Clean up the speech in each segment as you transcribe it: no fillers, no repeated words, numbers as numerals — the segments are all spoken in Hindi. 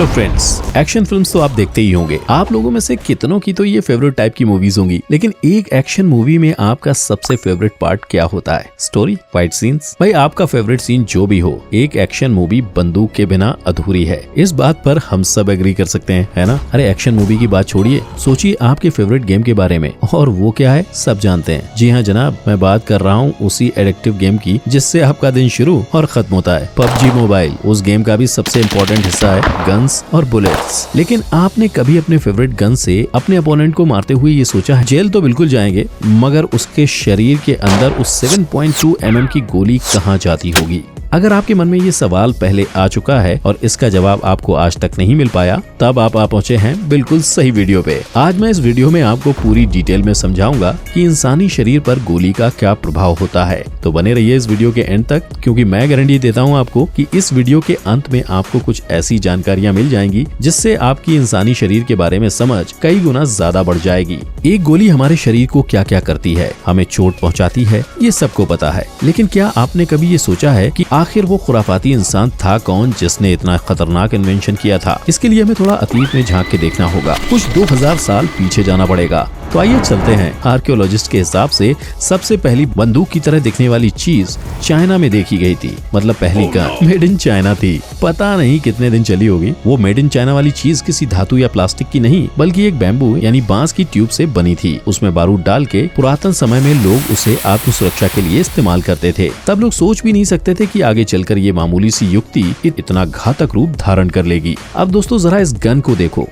हेलो फ्रेंड्स, एक्शन फिल्म्स तो आप देखते ही होंगे। आप लोगों में से कितनों की तो ये फेवरेट टाइप की मूवीज होंगी, लेकिन एक एक्शन मूवी में आपका सबसे फेवरेट पार्ट क्या होता है? Story, fight scenes? भाई आपका फेवरेट सीन जो भी हो, एक एक्शन मूवी बंदूक के बिना अधूरी है। इस बात पर हम सब एग्री कर सकते हैं, है ना? अरे एक्शन मूवी की बात छोड़िए, सोचिए आपके फेवरेट गेम के बारे में, और वो क्या है सब जानते हैं। जी हाँ जनाब, मैं बात कर रहा हूँ उसी एडिक्टिव गेम की जिससे आपका दिन शुरू और खत्म होता है, PUBG मोबाइल। उस गेम का भी सबसे इम्पोर्टेंट हिस्सा है गन्स और बुलेट्स। लेकिन आपने कभी अपने फेवरेट गन से अपने अपोनेंट को मारते हुए ये सोचा है? जेल तो बिल्कुल जाएंगे, मगर उसके शरीर के अंदर उस 7.2 mm की गोली कहाँ जाती होगी? अगर आपके मन में ये सवाल पहले आ चुका है और इसका जवाब आपको आज तक नहीं मिल पाया, तब आप पहुंचे हैं बिल्कुल सही वीडियो पे। आज मैं इस वीडियो में आपको पूरी डिटेल में समझाऊंगा कि इंसानी शरीर पर गोली का क्या प्रभाव होता है। तो बने रहिए इस वीडियो के एंड तक, क्योंकि मैं गारंटी देता हूं आपको कि इस वीडियो के अंत में आपको कुछ ऐसी जानकारियां मिल जाएंगी जिससे आपकी इंसानी शरीर के बारे में समझ कई गुना ज्यादा बढ़ जाएगी। एक गोली हमारे शरीर को क्या क्या करती है, हमें चोट पहुँचाती है, ये सबको पता है। लेकिन क्या आपने कभी ये सोचा है कि आखिर वो खुराफाती इंसान था कौन जिसने इतना खतरनाक इन्वेंशन किया था? इसके लिए हमें थोड़ा अतीत में झांक के देखना होगा, कुछ 2000 साल पीछे जाना पड़ेगा। तो आइए चलते हैं। आर्कियोलॉजिस्ट के हिसाब से सबसे पहली बंदूक की तरह दिखने वाली चीज चाइना में देखी गई थी, मतलब पहली गन मेड इन चाइना थी। पता नहीं कितने दिन चली होगी। वो मेड इन चाइना वाली चीज किसी धातु या प्लास्टिक की नहीं, बल्कि एक बैम्बू यानी बांस की ट्यूब से बनी थी। उसमें बारूद डाल के पुरातन समय में लोग उसे आत्म सुरक्षा के लिए इस्तेमाल करते थे। तब लोग सोच भी नहीं सकते थे कि आगे चलकर ये मामूली सी युक्ति इतना घातक रूप धारण कर लेगी। अब दोस्तों जरा इस गन को देखो,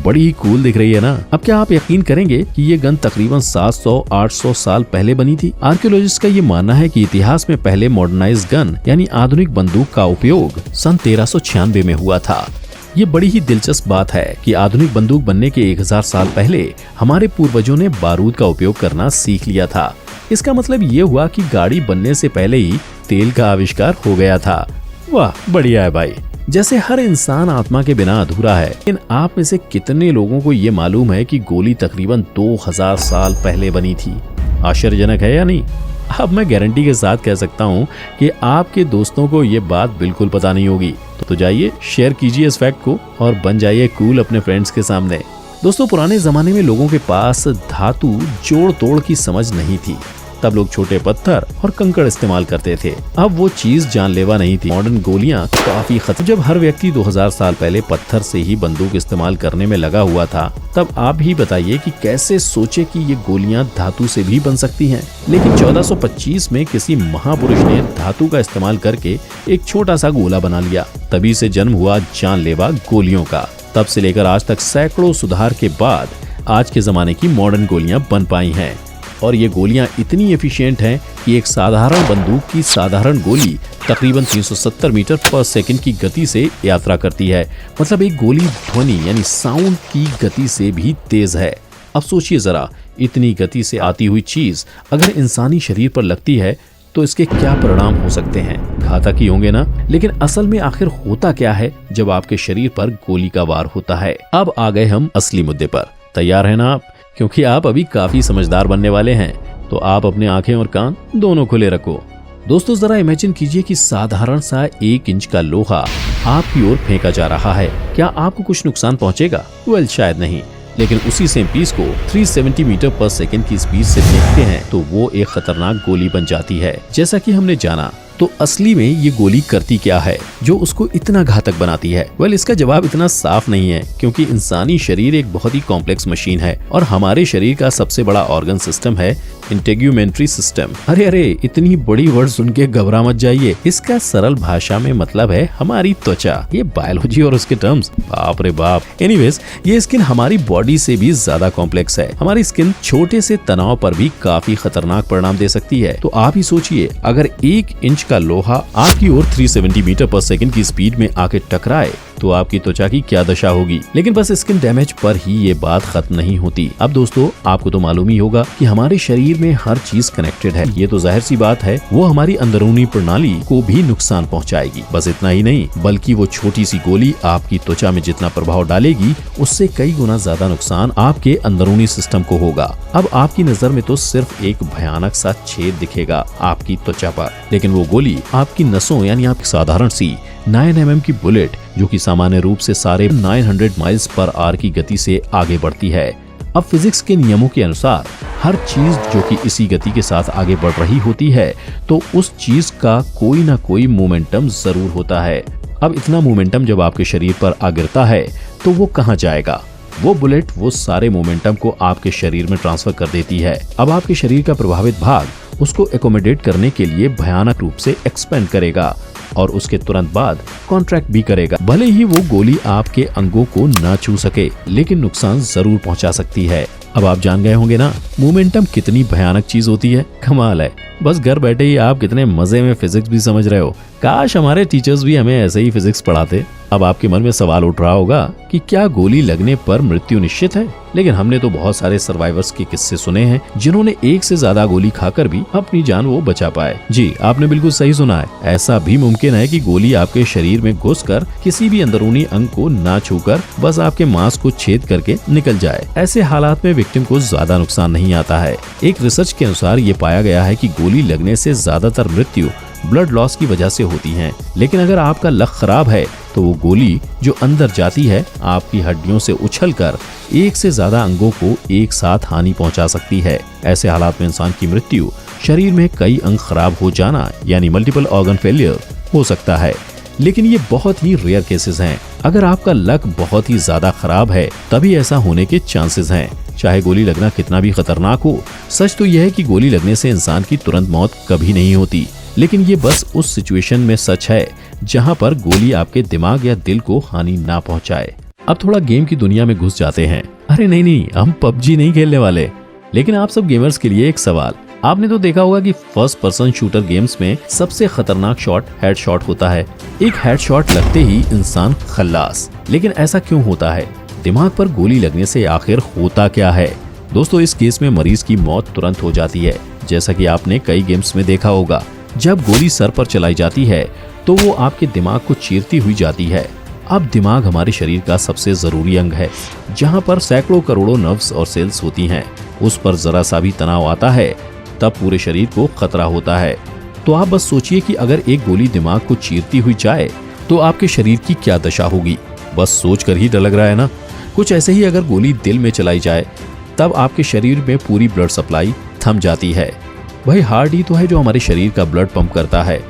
बड़ी ही कूल दिख रही है ना? अब क्या आप यकीन करेंगे कि ये गन तकरीबन 700-800 साल पहले बनी थी? आर्कियोलॉजिस्ट का ये मानना है कि इतिहास में पहले मॉडर्नाइज्ड गन यानी आधुनिक बंदूक का उपयोग सन 1396 में हुआ था। ये बड़ी ही दिलचस्प बात है कि आधुनिक बंदूक बनने के 1000 साल पहले हमारे पूर्वजों ने बारूद का उपयोग करना सीख लिया था। इसका मतलब ये हुआ कि गाड़ी बनने से पहले ही तेल का आविष्कार हो गया था। वाह, बढ़िया है भाई। जैसे हर इंसान आत्मा के बिना अधूरा है, लेकिन आप में से कितने लोगों को ये मालूम है कि गोली तकरीबन 2000 साल पहले बनी थी? आश्चर्यजनक है या नहीं? अब मैं गारंटी के साथ कह सकता हूँ कि आपके दोस्तों को ये बात बिल्कुल पता नहीं होगी। तो जाइए शेयर कीजिए इस फैक्ट को और बन जाइए कूल अपने फ्रेंड्स के सामने। दोस्तों पुराने जमाने में लोगों के पास धातु जोड़ तोड़ की समझ नहीं थी। तब लोग छोटे पत्थर और कंकड़ इस्तेमाल करते थे। अब वो चीज जानलेवा नहीं थी। मॉडर्न गोलियां काफी खतरनाक। जब हर व्यक्ति 2000 साल पहले पत्थर से ही बंदूक इस्तेमाल करने में लगा हुआ था, तब आप ही बताइए कि कैसे सोचे कि ये गोलियां धातु से भी बन सकती हैं। लेकिन 1425 में किसी महापुरुष ने धातु का इस्तेमाल करके एक छोटा सा गोला बना लिया। तभी से जन्म हुआ जानलेवा गोलियों का। तब से लेकर आज तक सैकड़ों सुधार के बाद आज के जमाने की मॉडर्न गोलियां बन पाई हैं। और ये गोलियां इतनी एफिशिएंट हैं कि एक साधारण बंदूक की साधारण गोली तकरीबन 370 मीटर पर सेकंड की गति से यात्रा करती है। मतलब एक गोली ध्वनि यानी साउंड की गति से भी तेज है। अब सोचिए जरा, इतनी गति से आती हुई चीज अगर इंसानी शरीर पर लगती है तो इसके क्या परिणाम हो सकते हैं? घातक ही होंगे ना? लेकिन असल में आखिर होता क्या है जब आपके शरीर पर गोली का वार होता है? अब आ गए हम असली मुद्दे पर। तैयार है ना आप? क्योंकि आप अभी काफी समझदार बनने वाले हैं, तो आप अपने आंखें और कान दोनों खुले रखो। दोस्तों जरा इमेजिन कीजिए कि साधारण सा 1 इंच का लोहा आपकी ओर फेंका जा रहा है। क्या आपको कुछ नुकसान पहुंचेगा? वेल शायद नहीं। लेकिन उसी सेम पीस को 370 मीटर पर सेकंड की स्पीड से फेंकते हैं तो वो एक खतरनाक गोली बन जाती है। जैसा कि हमने जाना, तो असली में ये गोली करती क्या है जो उसको इतना घातक बनाती है? वेल इसका जवाब इतना साफ नहीं है, क्योंकि इंसानी शरीर एक बहुत ही कॉम्प्लेक्स मशीन है और हमारे शरीर का सबसे बड़ा ऑर्गन सिस्टम है इंटेग्यूमेंट्री सिस्टम। अरे इतनी बड़ी वर्ड सुन के घबरा मत जाइए। इसका सरल भाषा में मतलब है हमारी त्वचा। ये बायोलॉजी और उसके टर्म्स, बाप रे बाप। एनीवेज, ये स्किन हमारी बॉडी से भी ज्यादा कॉम्प्लेक्स है। हमारी स्किन छोटे से तनाव पर भी काफी खतरनाक परिणाम दे सकती है। तो आप ही सोचिए, अगर 1 इंच का लोहा आपकी ओर 370 मीटर पर सेकंड की स्पीड में आके टकराए तो आपकी त्वचा की क्या दशा होगी। लेकिन बस स्किन डैमेज पर ही ये बात खत्म नहीं होती। अब दोस्तों आपको तो मालूम ही होगा कि हमारे शरीर में हर चीज कनेक्टेड है। ये तो जाहिर सी बात है, वो हमारी अंदरूनी प्रणाली को भी नुकसान पहुंचाएगी। बस इतना ही नहीं, बल्कि वो छोटी सी गोली आपकी त्वचा में जितना प्रभाव डालेगी, उससे कई गुना ज्यादा नुकसान आपके अंदरूनी सिस्टम को होगा। अब आपकी नजर में तो सिर्फ एक भयानक सा छेद दिखेगा आपकी त्वचा पर, लेकिन वो गोली आपकी नसों यानी आप साधारण सी 9 mm की बुलेट जो कि सामान्य रूप से सारे 900 माइल्स पर आवर की गति से आगे बढ़ती है। अब फिजिक्स के नियमों के अनुसार हर चीज जो कि इसी गति के साथ आगे बढ़ रही होती है, तो उस चीज का कोई ना कोई मोमेंटम जरूर होता है। अब इतना मोमेंटम जब आपके शरीर पर आ गिरता है तो वो कहाँ जाएगा? वो बुलेट वो सारे मोमेंटम को आपके शरीर में ट्रांसफर कर देती है। अब आपके शरीर का प्रभावित भाग उसको एकोमोडेट करने के लिए भयानक रूप से एक्सपेंड करेगा और उसके तुरंत बाद कॉन्ट्रैक्ट भी करेगा। भले ही वो गोली आपके अंगों को ना छू सके, लेकिन नुकसान जरूर पहुंचा सकती है। अब आप जान गए होंगे ना मोमेंटम कितनी भयानक चीज होती है। कमाल है, बस घर बैठे ही आप कितने मजे में फिजिक्स भी समझ रहे हो। काश हमारे टीचर्स भी हमें ऐसे ही फिजिक्स पढ़ाते। अब आपके मन में सवाल उठ रहा होगा कि क्या गोली लगने पर मृत्यु निश्चित है? लेकिन हमने तो बहुत सारे सर्वाइवर्स के किस्से सुने हैं जिन्होंने एक से ज्यादा गोली खाकर भी अपनी जान वो बचा पाए। जी आपने बिल्कुल सही सुना है। ऐसा भी मुमकिन है कि गोली आपके शरीर में घुसकर किसी भी अंदरूनी अंग को ना छूकर बस आपके मांस को छेद करके निकल जाए। ऐसे हालात में विक्टिम को ज्यादा नुकसान नहीं आता है। एक रिसर्च के अनुसार ये पाया गया है कि गोली लगने से ज्यादातर मृत्यु ब्लड लॉस की वजह से होती हैं। लेकिन अगर आपका लक खराब है तो वो गोली जो अंदर जाती है आपकी हड्डियों से उछलकर एक से ज्यादा अंगों को एक साथ हानि पहुंचा सकती है। ऐसे हालात में इंसान की मृत्यु शरीर में कई अंग खराब हो जाना यानी मल्टीपल ऑर्गन फेलियर हो सकता है। लेकिन ये बहुत ही रेयर केसेस हैं। अगर आपका लक बहुत ही ज्यादा खराब है तभी ऐसा होने के चांसेस हैं। चाहे गोली लगना कितना भी खतरनाक हो, सच तो यह है कि गोली लगने से इंसान की तुरंत मौत कभी नहीं होती। लेकिन ये बस उस सिचुएशन में सच है जहां पर गोली आपके दिमाग या दिल को हानि ना पहुंचाए। अब थोड़ा गेम की दुनिया में घुस जाते हैं। अरे नहीं, हम पबजी नहीं खेलने वाले। लेकिन आप सब गेमर्स के लिए एक सवाल। आपने तो देखा होगा कि फर्स्ट पर्सन शूटर गेम्स में सबसे खतरनाक शॉट हेडशॉट होता है। एक हेडशॉट लगते ही इंसान खल्लास। लेकिन ऐसा क्यों होता है? दिमाग पर गोली लगने से आखिर होता क्या है? दोस्तों इस केस में मरीज की मौत तुरंत हो जाती है। जैसा कि आपने कई गेम्स में देखा होगा, जब गोली सर पर चलाई जाती है तो वो आपके दिमाग को चीरती हुई जाती है। अब दिमाग हमारे शरीर का सबसे जरूरी अंग है, जहां पर सैकड़ों करोड़ों नर्व्स और सेल्स होती हैं। उस पर जरा सा भी तनाव आता है तब पूरे शरीर को खतरा होता है। तो आप बस सोचिए कि अगर एक गोली दिमाग को चीरती हुई जाए तो आपके शरीर की क्या दशा होगी। बस सोच कर ही डर लग रहा है ना। कुछ ऐसे ही अगर गोली दिल में चलाई जाए तब आपके शरीर में पूरी ब्लड सप्लाई थम जाती है। भाई हार्ट ही तो है जो हमारे शरीर का ब्लड पंप करता है।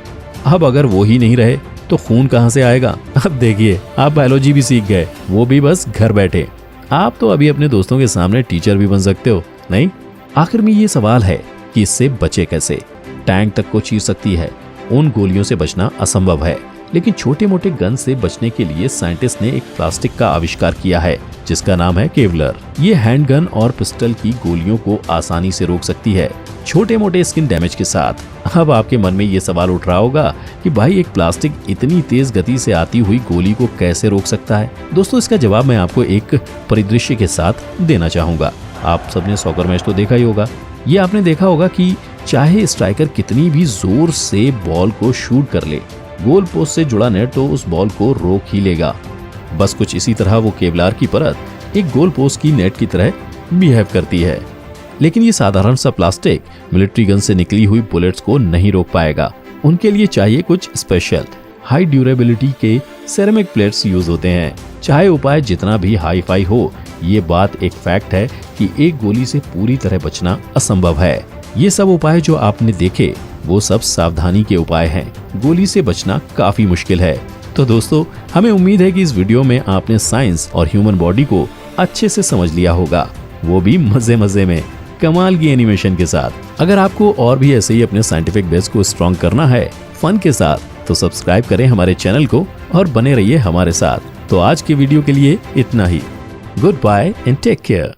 अब अगर वो ही नहीं रहे तो खून कहाँ से आएगा? अब देखिए आप बायोलॉजी भी सीख गए, वो भी बस घर बैठे। आप तो अभी अपने दोस्तों के सामने टीचर भी बन सकते हो, नहीं? आखिर में ये सवाल है कि इससे बचे कैसे? टैंक तक को चीर सकती है, उन गोलियों से बचना असंभव है। लेकिन छोटे मोटे गन से बचने के लिए साइंटिस्ट ने एक प्लास्टिक का आविष्कार किया है जिसका नाम है केवलर। ये हैंड गन और पिस्टल की गोलियों को आसानी से रोक सकती है, छोटे मोटे स्किन डैमेज के साथ। अब आपके मन में ये सवाल उठ रहा होगा कि भाई एक प्लास्टिक इतनी तेज गति से आती हुई गोली को कैसे रोक सकता है? दोस्तों इसका जवाब मैं आपको एक परिदृश्य के साथ देना चाहूंगा। आप सबने सॉकर मैच तो देखा ही होगा। ये आपने देखा होगा कि चाहे स्ट्राइकर कितनी भी जोर से बॉल को शूट कर ले, गोल पोस्ट से जुड़ा नेट तो उस बॉल को रोक ही लेगा। बस कुछ इसी तरह वो केवलार की परत एक गोल पोस्ट की नेट की तरह बिहेव करती है। लेकिन ये साधारण सा प्लास्टिक मिलिट्री गन से निकली हुई बुलेट्स को नहीं रोक पाएगा। उनके लिए चाहिए कुछ स्पेशल हाई ड्यूरेबिलिटी के सेरेमिक प्लेट्स यूज होते हैं। चाहे उपाय जितना भी हाई फाई हो, ये बात एक फैक्ट है कि एक गोली से पूरी तरह बचना असंभव है। ये सब उपाय जो आपने देखे वो सब सावधानी के उपाय हैं। गोली से बचना काफी मुश्किल है। तो दोस्तों हमें उम्मीद है कि इस वीडियो में आपने साइंस और ह्यूमन बॉडी को अच्छे से समझ लिया होगा, वो भी मजे मजे में, कमाल की एनिमेशन के साथ। अगर आपको और भी ऐसे ही अपने साइंटिफिक बेस को स्ट्रॉन्ग करना है फन के साथ, तो सब्सक्राइब करें हमारे चैनल को और बने रहिए हमारे साथ। तो आज के वीडियो के लिए इतना ही। Goodbye and take care.